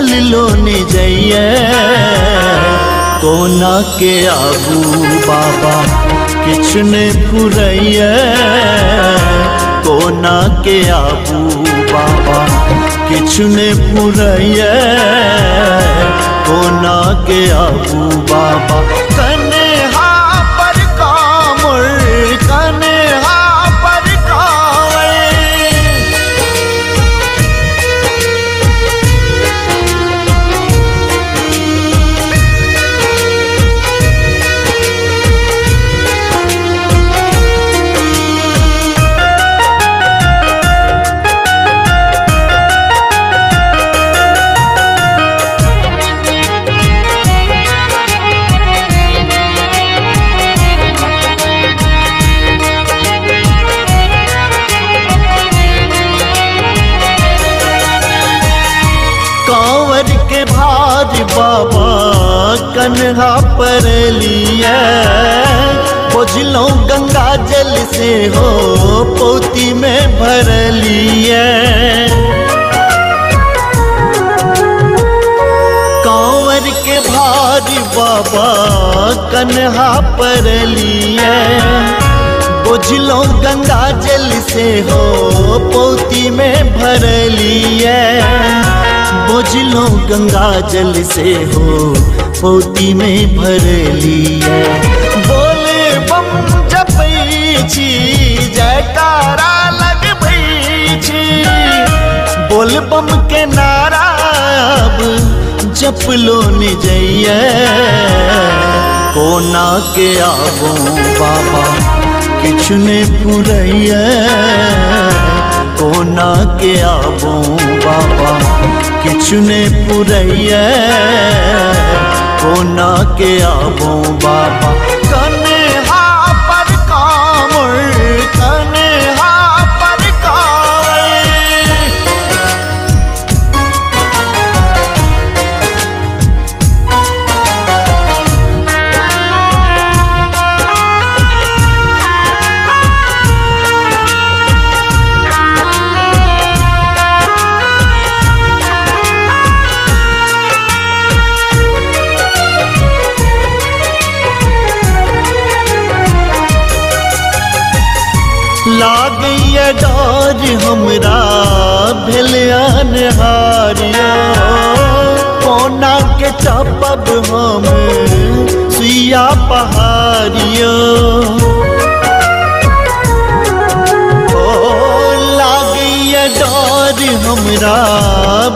चल लो निजैया कोना के आबू बाबा किछने पुरैया कोना के आबू बाबा किछने पुरैया कोना के आबू बाबा कन्हा पर कामर कन्हा पर कांवर कांवर के भार बाबा कन्हा पर लिया बुझलो गंगा जल से हो पोती में भर लिया कांवर के भार बाबा कन्हा पर लिया बुझलो गंगा जल से हो पोती में भर लिया बुझलो गंगा जल से हो पोती में भर लिया बोले बम जपै छी जयकारा लगबै छी बोल बम के नारा अब जप लो निजैया कोना के आबो बाबा किछने पुरैया कोना के आबो बाबा किछने पुरैया कोना के आबो बाबा कन्हा पर कांवर कन्हा पर कांवर लागैया डर हमरा भेल अनहारिया कोना के टपब हम सुइया पहाड़िया ओ लागैया डर हमरा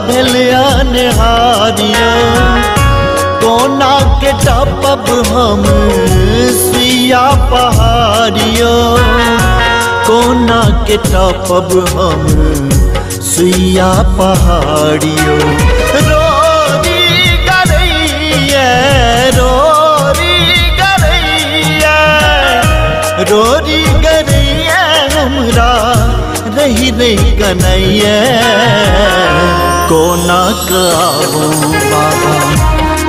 भेल अनहारिया कोना के टपब हम सुइया पहाड़िया कोना के टपब हम सुइया पहाड़ियों रोरी गरैया रोरी गरैया रोरी गरैया हमरा रही रही कन्हैया कोना के आबो बाबा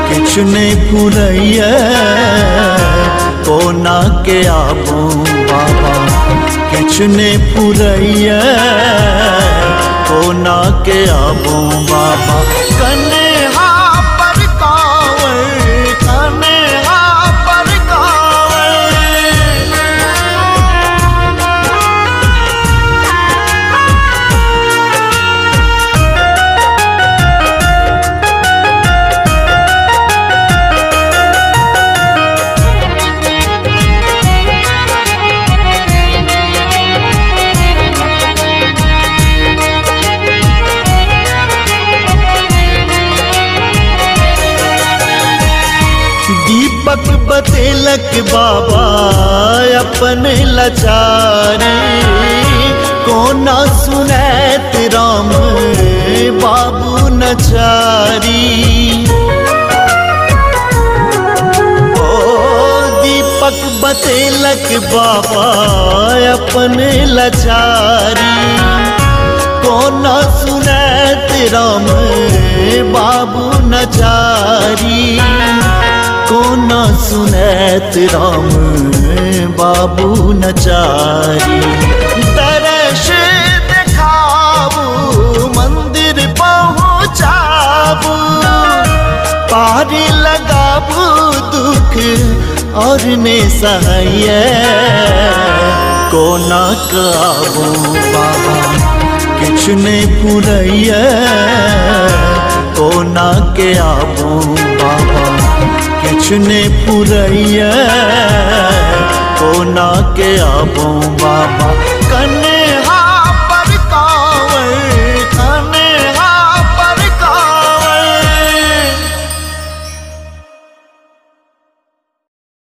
किछने पुरैया कोना के आबो बाबा किछने पुरैया कोना के आबो बाबा कन्हा पर कांवर कन्हा पर कांवर दीपक बतेलक बाबा अपन लाचारी कोना सुनैत राम बाबू नचारी ओ दीपक बतेलक बाबा अपन लाचारी कोना सुनैत राम बाबू नचारी कोना सुनैत राम बाबू नचारी दर्श देखाबू मंदिर पहुँचाबू पार लगाबू दुख और ने सहय कोना काबू बाबा किछु ने पुरैय कोना के आबू बाबा किछु ने पुरैय कोना के आबू बाबा